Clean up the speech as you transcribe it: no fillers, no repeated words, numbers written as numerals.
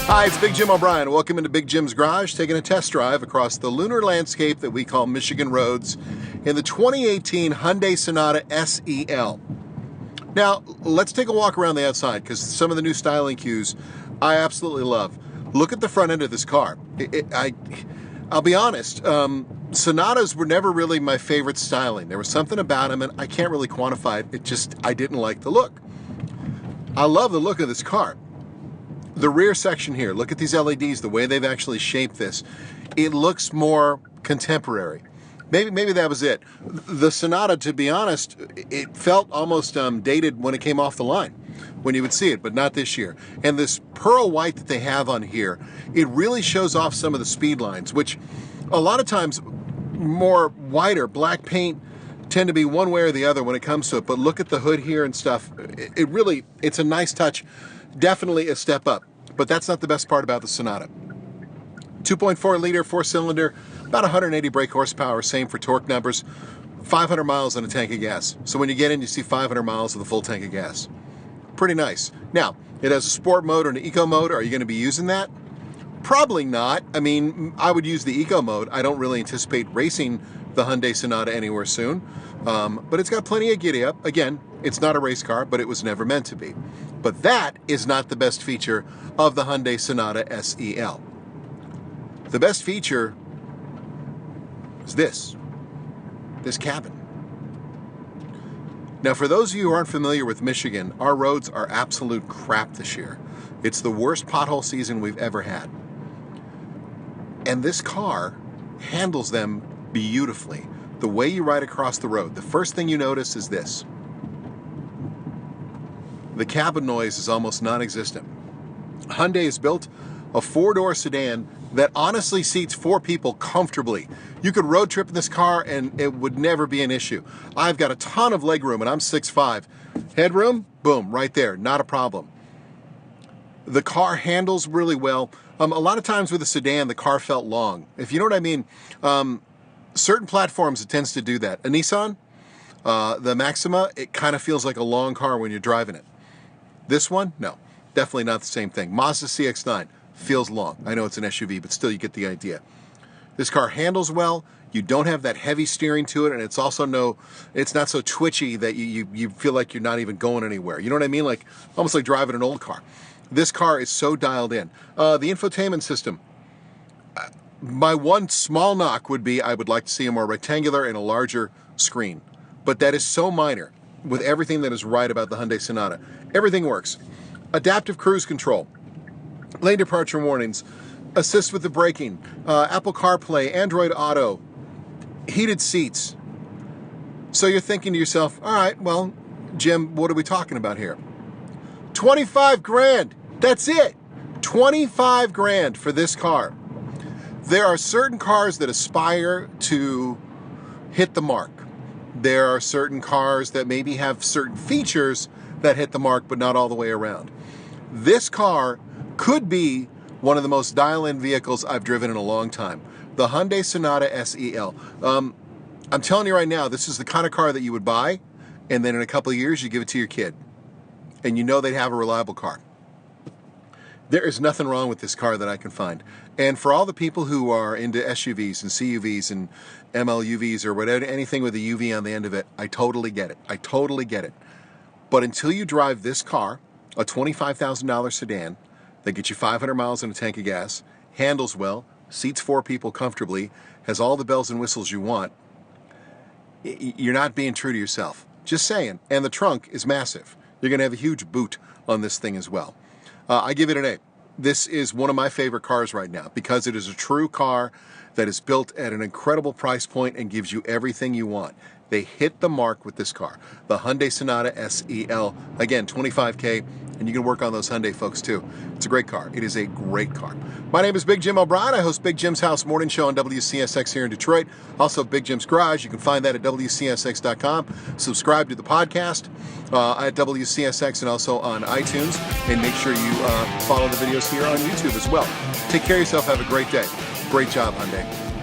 Hi, it's Big Jim O'Brien. Welcome into Big Jim's Garage, taking a test drive across the lunar landscape that we call Michigan roads in the 2018 Hyundai Sonata SEL. Now, let's take a walk around the outside because some of the new styling cues I absolutely love. Look at the front end of this car. I'll be honest, Sonatas were never really my favorite styling. There was something about them, and I can't really quantify it. I didn't like the look. I love the look of this car. The rear section here, look at these LEDs, the way they've actually shaped this. It looks more contemporary. Maybe that was it. The Sonata, to be honest, it felt almost dated when it came off the line, when you would see it, but not this year. And this pearl white that they have on here, it really shows off some of the speed lines, which a lot of times more whiter, black paint tend to be one way or the other when it comes to it. But look at the hood here and stuff. It's a nice touch. Definitely a step up, but that's not the best part about the Sonata. 2.4 liter, 4-cylinder, about 180 brake horsepower, same for torque numbers, 500 miles on a tank of gas. So when you get in, you see 500 miles with a full tank of gas. Pretty nice. Now, it has a sport mode or an eco mode. Are you going to be using that? Probably not. I mean, I would use the eco mode. I don't really anticipate racing the Hyundai Sonata anywhere soon, but it's got plenty of giddy up. Again, it's not a race car, but it was never meant to be. But that is not the best feature of the Hyundai Sonata SEL. The best feature is this cabin. Now, for those of you who aren't familiar with Michigan, our roads are absolute crap this year. It's the worst pothole season we've ever had. And this car handles them beautifully. The way you ride across the road, the first thing you notice is this. The cabin noise is almost non-existent. Hyundai has built a 4-door sedan that honestly seats 4 people comfortably. You could road trip in this car and it would never be an issue. I've got a ton of legroom and I'm 6'5". Headroom, boom, right there, not a problem. The car handles really well. A lot of times with a sedan, the car felt long. If you know what I mean, certain platforms, it tends to do that. A Nissan, the Maxima, it kind of feels like a long car when you're driving it. This one, no, definitely not the same thing. Mazda CX-9 feels long. I know it's an SUV, but still you get the idea. This car handles well. You don't have that heavy steering to it, and it's also it's not so twitchy that you feel like you're not even going anywhere. You know what I mean? Like almost like driving an old car. This car is so dialed in. The infotainment system. My one small knock would be I would like to see a more rectangular and a larger screen, but that is so minor with everything that is right about the Hyundai Sonata. Everything works. Adaptive cruise control, lane departure warnings, assist with the braking, Apple CarPlay, Android Auto, heated seats. So you're thinking to yourself, all right, well, Jim, what are we talking about here? 25 grand. That's it. 25 grand for this car. There are certain cars that aspire to hit the mark. There are certain cars that maybe have certain features that hit the mark, but not all the way around. This car could be one of the most dial-in vehicles I've driven in a long time. The Hyundai Sonata SEL. I'm telling you right now, this is the kind of car that you would buy, and then in a couple of years, you give it to your kid. And you know they'd have a reliable car. There is nothing wrong with this car that I can find. And for all the people who are into SUVs and CUVs and MLUVs or whatever, anything with a UV on the end of it, I totally get it. I totally get it. But until you drive this car, a $25,000 sedan that gets you 500 miles in a tank of gas, handles well, seats 4 people comfortably, has all the bells and whistles you want, you're not being true to yourself. Just saying. And the trunk is massive. You're going to have a huge boot on this thing as well. I give it an A. This is one of my favorite cars right now because it is a true car that is built at an incredible price point and gives you everything you want. They hit the mark with this car. The Hyundai Sonata SEL, again, $25K, and you can work on those Hyundai folks too. It's a great car. It is a great car. My name is Big Jim O'Brien. I host Big Jim's House Morning Show on WCSX here in Detroit. Also, Big Jim's Garage. You can find that at WCSX.com. Subscribe to the podcast at WCSX and also on iTunes. And make sure you follow the videos here on YouTube as well. Take care of yourself. Have a great day. Great job, Hyundai.